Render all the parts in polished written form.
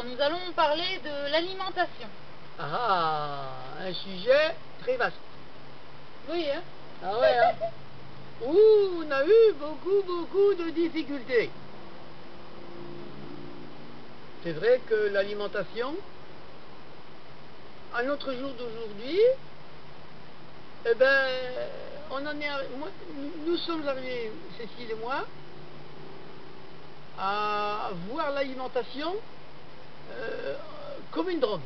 Alors, nous allons parler de l'alimentation. Ah, un sujet très vaste. Oui, hein? Ah ouais, hein? Ouh, on a eu beaucoup de difficultés. C'est vrai que l'alimentation, à notre jour d'aujourd'hui, eh ben, on en est, nous sommes arrivés, Cécile et moi, à voir l'alimentation comme une drogue.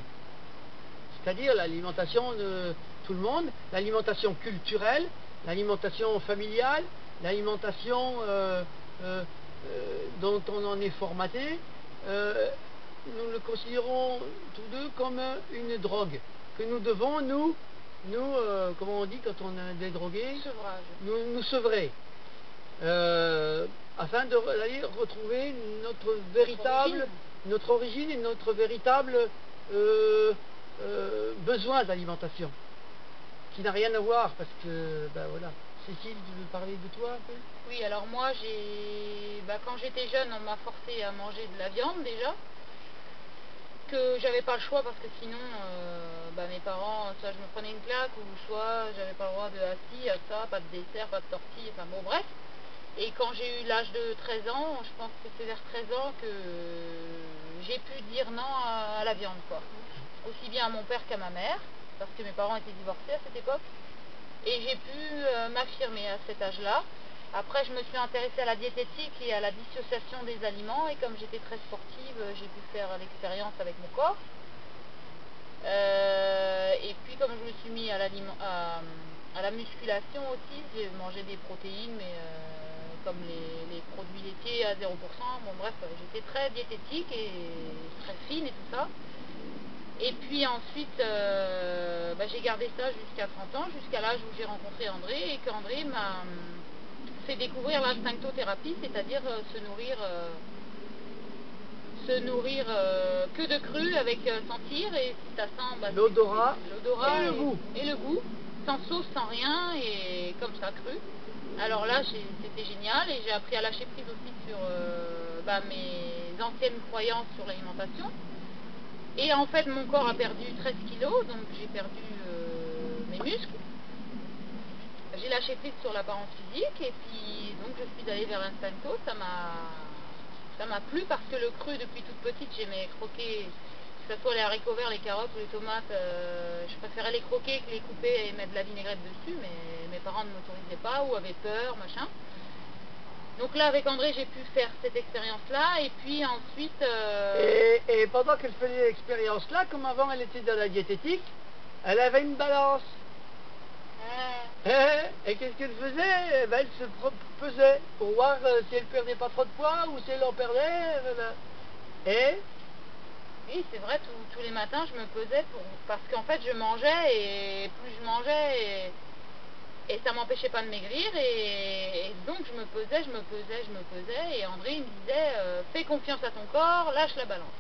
C'est-à-dire l'alimentation de tout le monde, l'alimentation culturelle, l'alimentation familiale, l'alimentation dont on en est formaté. Nous le considérons tous deux comme une drogue que nous devons, comment on dit quand on est des drogués, nous sevrer, afin d'aller retrouver notre origine et notre véritable besoin d'alimentation, qui n'a rien à voir, parce que, ben voilà. Cécile, tu veux parler de toi un peu? Oui, alors moi, quand j'étais jeune, on m'a forcé à manger de la viande déjà, que j'avais pas le choix parce que sinon, mes parents, soit je me prenais une claque, ou soit j'avais pas le droit de assis à ça, pas de dessert, pas de tortille, enfin bon, bref. Et quand j'ai eu l'âge de 13 ans, je pense que c'est vers 13 ans que j'ai pu dire non à la viande, quoi. Aussi bien à mon père qu'à ma mère, parce que mes parents étaient divorcés à cette époque. Et j'ai pu m'affirmer à cet âge-là. Après, je me suis intéressée à la diététique et à la dissociation des aliments. Et comme j'étais très sportive, j'ai pu faire l'expérience avec mon corps. Et puis, comme je me suis mis à la musculation aussi, j'ai mangé des protéines, mais comme les produits laitiers à 0%. Bon, bref, j'étais très diététique et très fine et tout ça. Et puis ensuite, j'ai gardé ça jusqu'à 30 ans, jusqu'à l'âge où j'ai rencontré André, et qu'André m'a fait découvrir l'instinctothérapie, c'est-à-dire se nourrir que de cru, avec sentir, et si ça sent, l'odorat et et le goût, sans sauce, sans rien, et comme ça, cru. Alors là, c'était génial, et j'ai appris à lâcher prise aussi sur mes anciennes croyances sur l'alimentation. Et en fait, mon corps a perdu 13 kilos, donc j'ai perdu mes muscles. J'ai lâché prise sur l'apparence physique, et puis donc je suis allée vers l'instincto. Ça m'a plu parce que le cru, depuis toute petite, j'aimais croquer, que ce soit les haricots verts, les carottes ou les tomates. Je préférais les croquer que les couper et mettre de la vinaigrette dessus, mais mes parents ne m'autorisaient pas ou avaient peur, machin. Donc là, avec André, j'ai pu faire cette expérience-là, et puis ensuite... Et pendant qu'elle faisait l'expérience-là, comme avant elle était dans la diététique, elle avait une balance. Et qu'est-ce qu'elle faisait? Elle se pesait pour voir si elle perdait pas trop de poids ou si elle en perdait. Et oui, c'est vrai, tous les matins, je me pesais parce qu'en fait, je mangeais, et plus je mangeais, et ça m'empêchait pas de maigrir, et donc je me pesais, et André il me disait fais confiance à ton corps, lâche la balance.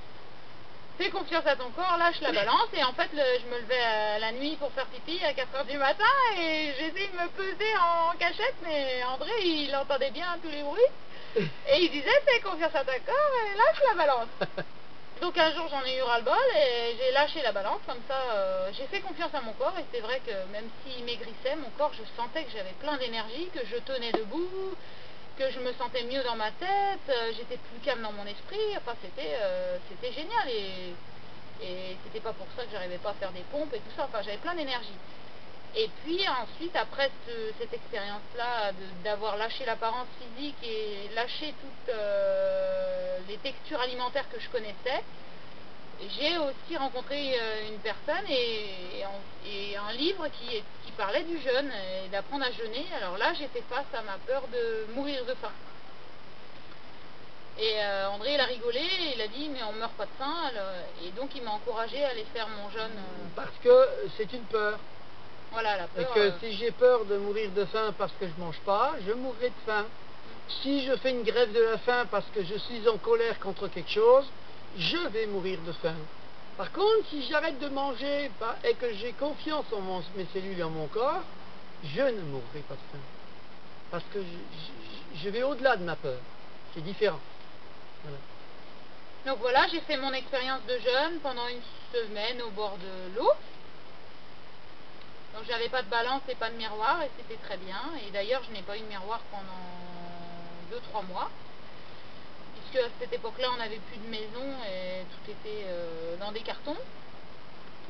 Fais confiance à ton corps, lâche la balance. Et en fait, je me levais la nuit pour faire pipi à 4 h du matin, et j'essayais de me peser en cachette, mais André il entendait bien tous les bruits, et il disait fais confiance à ton corps et lâche la balance. Donc un jour, j'en ai eu ras-le-bol, et j'ai lâché la balance, comme ça, j'ai fait confiance à mon corps, et c'est vrai que même s'il maigrissait, mon corps, je sentais que j'avais plein d'énergie, que je tenais debout, que je me sentais mieux dans ma tête, j'étais plus calme dans mon esprit, enfin c'était génial, et c'était pas pour ça que j'arrivais pas à faire des pompes et tout ça, enfin j'avais plein d'énergie. Et puis ensuite, après cette expérience-là, d'avoir lâché l'apparence physique et lâché toutes les textures alimentaires que je connaissais, j'ai aussi rencontré une personne et un livre qui parlait du jeûne et d'apprendre à jeûner. Alors là, j'ai fait face à ma peur de mourir de faim. Et André, il a rigolé, il a dit mais on meurt pas de faim, et donc il m'a encouragé à aller faire mon jeûne. Parce que c'est une peur. Voilà, la peur. Et que si j'ai peur de mourir de faim parce que je mange pas, je mourrai de faim. Si je fais une grève de la faim parce que je suis en colère contre quelque chose, je vais mourir de faim. Par contre, si j'arrête de manger et que j'ai confiance en mes cellules et en mon corps, je ne mourrai pas de faim. Parce que je vais au-delà de ma peur. C'est différent. Voilà. Donc voilà, j'ai fait mon expérience de jeûne pendant une semaine au bord de l'eau. Donc j'avais pas de balance et pas de miroir et c'était très bien. Et d'ailleurs je n'ai pas eu de miroir pendant 2-3 mois. Puisque à cette époque-là on n'avait plus de maison et tout était dans des cartons.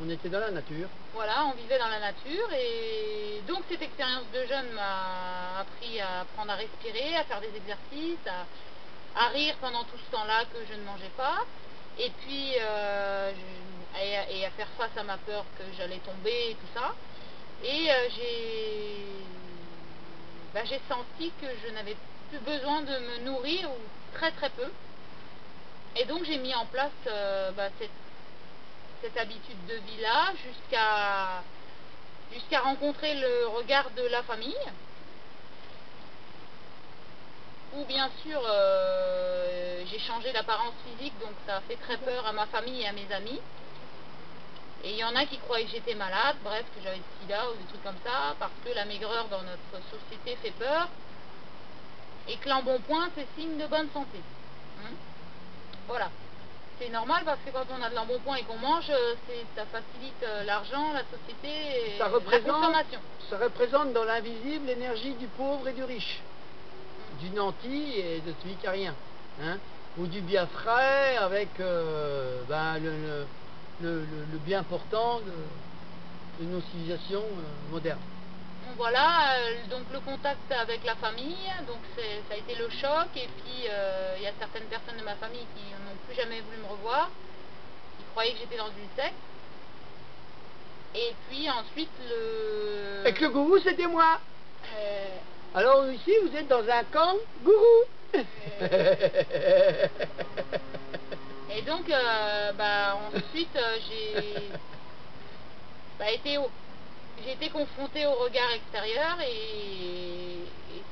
On était dans la nature. Voilà, on vivait dans la nature et donc cette expérience de jeûne m'a appris à apprendre à respirer, à faire des exercices, à rire pendant tout ce temps-là que je ne mangeais pas. Et puis et à faire face à ma peur que j'allais tomber et tout ça. Et j'ai senti que je n'avais plus besoin de me nourrir, ou très très peu. Et donc j'ai mis en place cette habitude de vie là jusqu'à rencontrer le regard de la famille. Où bien sûr j'ai changé d'apparence physique, donc ça a fait très peur à ma famille et à mes amis. Et il y en a qui croyaient que j'étais malade, bref, que j'avais le sida ou des trucs comme ça, parce que la maigreur dans notre société fait peur, et que l'embonpoint c'est signe de bonne santé. Voilà. C'est normal parce que quand on a de l'embonpoint et qu'on mange, ça facilite l'argent, la société et la consommation. Ça représente dans l'invisible l'énergie du pauvre et du riche, du nanti et de celui qui n'a rien. Hein, ou du bien frais avec le bien portant de nos civilisations modernes. Voilà, donc le contact avec la famille, donc ça a été le choc, et puis il y a certaines personnes de ma famille qui n'ont plus jamais voulu me revoir, ils croyaient que j'étais dans une secte. Et puis ensuite Et que le gourou c'était moi. Alors ici vous êtes dans un camp gourou. Et donc ensuite j'ai été confrontée au regard extérieur et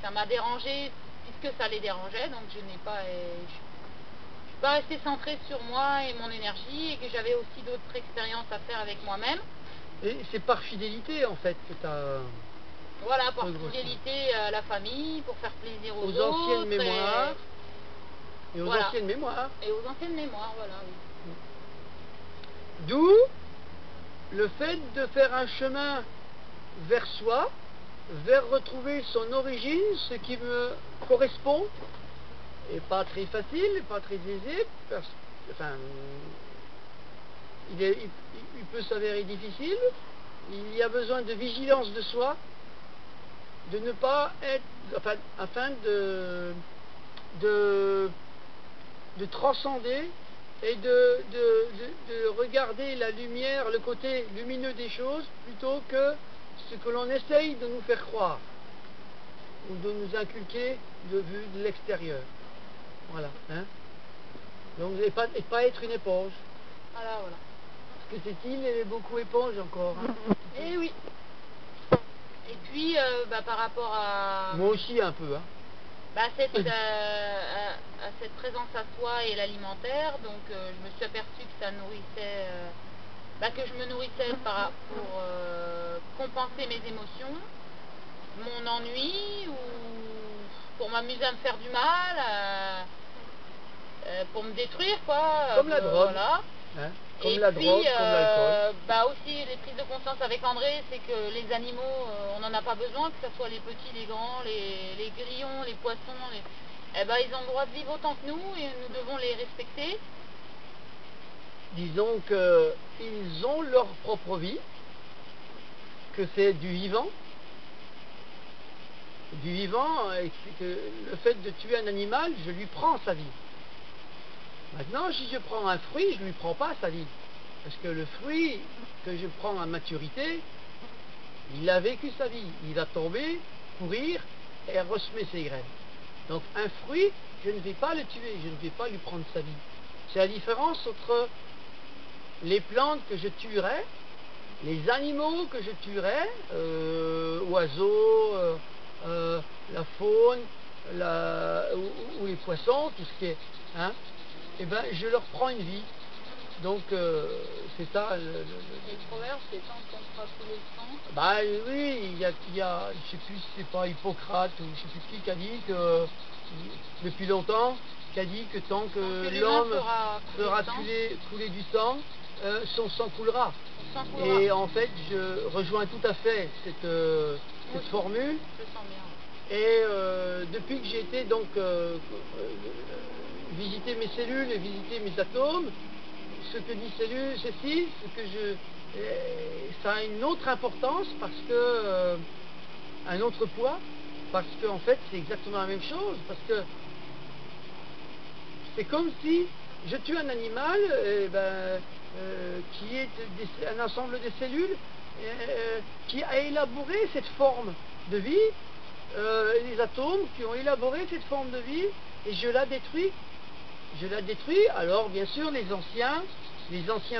ça m'a dérangée puisque ça les dérangeait, donc je suis pas restée centrée sur moi et mon énergie, et que j'avais aussi d'autres expériences à faire avec moi-même. Et c'est par fidélité en fait que tu as... Voilà, par fidélité à la famille, pour faire plaisir aux autres. Anciennes mémoires. Et aux voilà. anciennes mémoires. Et aux anciennes mémoires, voilà, oui. D'où le fait de faire un chemin vers soi, vers retrouver son origine, ce qui me correspond, et pas très facile, pas très aisé, il peut s'avérer difficile. Il y a besoin de vigilance de soi, de ne pas être, afin de transcender et de regarder la lumière, le côté lumineux des choses, plutôt que ce que l'on essaye de nous faire croire, ou de nous inculquer de vue de l'extérieur. Voilà. Hein? Donc, et pas être une éponge. Voilà. Parce que cette île, elle est beaucoup éponge encore. Hein? Eh oui. Et puis, par rapport à... Moi aussi un peu. Hein? À cette présence à soi et l'alimentaire, donc je me suis aperçue que ça nourrissait, que je me nourrissais pour compenser mes émotions, mon ennui, ou pour m'amuser à me faire du mal, pour me détruire, quoi. Comme la drogue. Voilà. Hein? Comme la drogue, comme l'alcool. Aussi les prises de conscience avec André, c'est que les animaux, on n'en a pas besoin, que ce soit les petits, les grands, les grillons, les poissons, ils ont le droit de vivre autant que nous et nous devons les respecter. Disons qu'ils ont leur propre vie, que c'est du vivant. Et que le fait de tuer un animal, je lui prends sa vie. Maintenant, si je prends un fruit, je ne lui prends pas sa vie. Parce que le fruit que je prends à maturité, il a vécu sa vie. Il va tomber, courir et ressemer ses graines. Donc un fruit, je ne vais pas le tuer, je ne vais pas lui prendre sa vie. C'est la différence entre les plantes que je tuerais, les animaux que je tuerais, oiseaux, la faune, ou les poissons, tout ce qui est... Hein, je leur prends une vie. Donc c'est ça Les proverbes, c'est tant qu'on fera couler le sang. Oui, il y a, je sais plus si c'est pas Hippocrate ou je sais plus qui a dit que depuis longtemps qui a dit que tant Tant que que l'humain l'homme fera fera couler du sang, son sang coulera. on s'en coulera. Et en fait, je rejoins tout à fait cette Oui, formule. je sens bien. Et depuis que j'ai été donc visiter mes cellules et visiter mes atomes, ce que dit Cécile, ça a une autre importance parce que un autre poids, parce qu'en fait c'est exactement la même chose, parce que c'est comme si je tue un animal qui est un ensemble de cellules qui a élaboré cette forme de vie, les atomes qui ont élaboré cette forme de vie, et je la détruis. Je la détruis. Alors bien sûr les anciens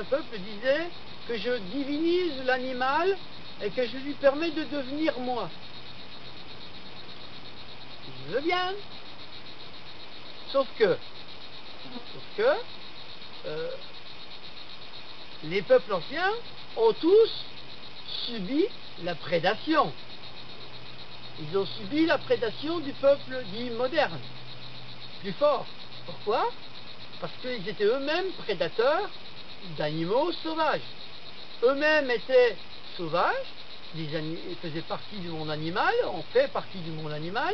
peuples disaient que je divinise l'animal et que je lui permets de devenir moi. Je veux bien. Sauf que les peuples anciens ont tous subi la prédation. Ils ont subi la prédation du peuple dit moderne, plus fort. Pourquoi? Parce qu'ils étaient eux-mêmes prédateurs d'animaux sauvages. Eux-mêmes étaient sauvages, ils faisaient partie du monde animal, on fait partie du monde animal,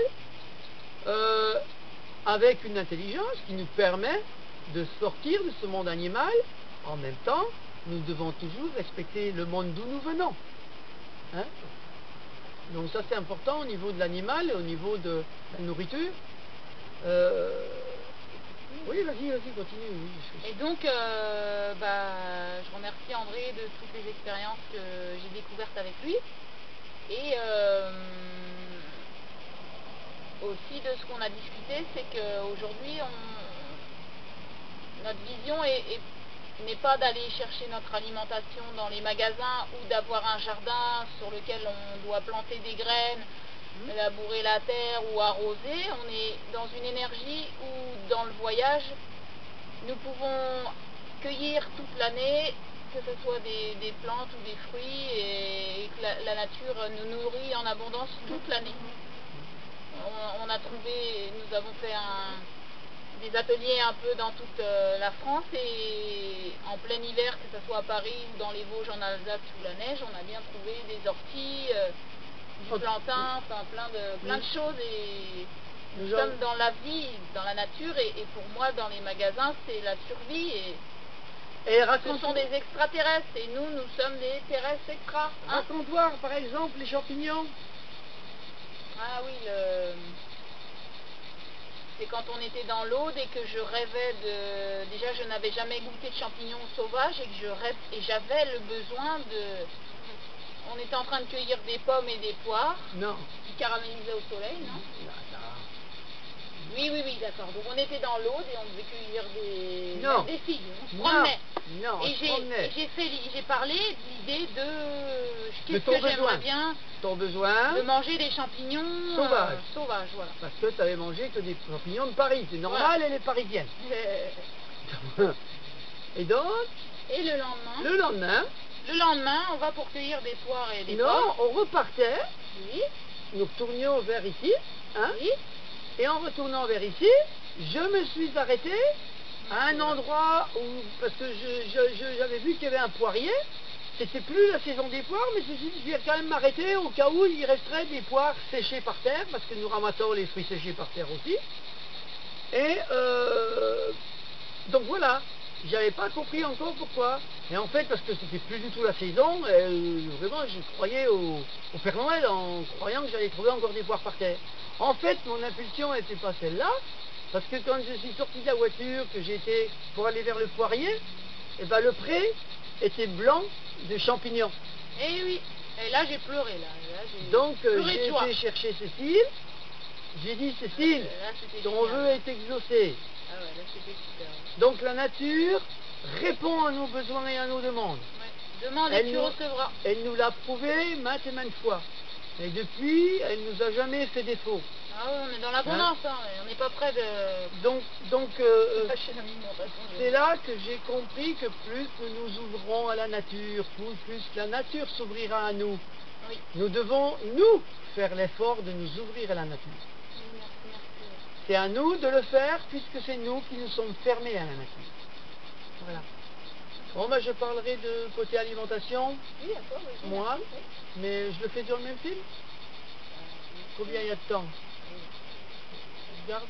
avec une intelligence qui nous permet de sortir de ce monde animal. En même temps, nous devons toujours respecter le monde d'où nous venons. Hein? Donc ça c'est important au niveau de l'animal et au niveau de la nourriture. Oui, vas-y, continue. Oui. Et donc, je remercie André de toutes les expériences que j'ai découvertes avec lui. Et aussi de ce qu'on a discuté, c'est qu'aujourd'hui, notre vision n'est pas d'aller chercher notre alimentation dans les magasins ou d'avoir un jardin sur lequel on doit planter des graines, labourer la terre ou arroser. On est dans une énergie où dans le voyage nous pouvons cueillir toute l'année, que ce soit des plantes ou des fruits, et que la nature nous nourrit en abondance toute l'année. On a trouvé, nous avons fait des ateliers un peu dans toute la France, et en plein hiver, que ce soit à Paris ou dans les Vosges en Alsace sous la neige, on a bien trouvé des orties, du plantain, enfin plein de choses, et nous sommes dans la vie, dans la nature, et pour moi dans les magasins c'est la survie, et ce sont des extraterrestres, et nous sommes des terrestres extra. Hein? Raconte-moi par exemple les champignons. Ah oui, c'est quand on était dans l'eau, dès que je rêvais déjà je n'avais jamais goûté de champignons sauvages, et j'avais le besoin de... On était en train de cueillir des pommes et des poires. Non. Qui caramélisaient au soleil, non? Oui, d'accord. Donc on était dans l'eau et on devait cueillir des figues. On se promenait. Non, et j'ai parlé de l'idée de qu'est-ce que j'aimerais bien. Ton besoin de manger des champignons sauvages, voilà. Parce que tu avais mangé que des champignons de Paris. C'est normal, voilà. Elle est parisienne. Et donc? Et le lendemain, on va pour cueillir des poires et des pommes. Non, on repartait. Oui. Nous retournions vers ici. Hein? Oui. Et en retournant vers ici, je me suis arrêté à un endroit où, parce que j'avais vu qu'il y avait un poirier. C'était plus la saison des poires, mais je vais quand même m'arrêter au cas où il resterait des poires séchées par terre, parce que nous ramassons les fruits séchés par terre aussi. Et donc voilà, j'avais pas compris encore pourquoi. Et en fait, parce que c'était plus du tout la saison, vraiment je croyais au Père Noël en croyant que j'allais trouver encore des poires par terre. En fait, mon impulsion n'était pas celle-là, parce que quand je suis sorti de la voiture, que j'étais pour aller vers le poirier, et ben le pré était blanc de champignons. Et oui, et là j'ai pleuré. Donc j'ai été chercher Cécile, j'ai dit Cécile, ton vœu est exaucé. Ah ouais, là c'était super. Donc la nature répond à nos besoins et à nos demandes. Ouais. Demande et tu recevras. Elle nous l'a prouvé maintes et maintes fois. Et depuis, elle nous a jamais fait défaut. Ah oui, on est dans l'abondance, hein, on n'est pas près de... Donc c'est là que j'ai compris que plus nous nous ouvrons à la nature, plus la nature s'ouvrira à nous. Oui. Nous devons, nous, faire l'effort de nous ouvrir à la nature. Merci. C'est à nous de le faire puisque c'est nous qui nous sommes fermés à la nature. Voilà. Bon, ben, je parlerai de côté alimentation, Oui, à toi, vas-y, moi, merci, oui. mais je le fais dans le même film. Combien il y a de temps? Regarde.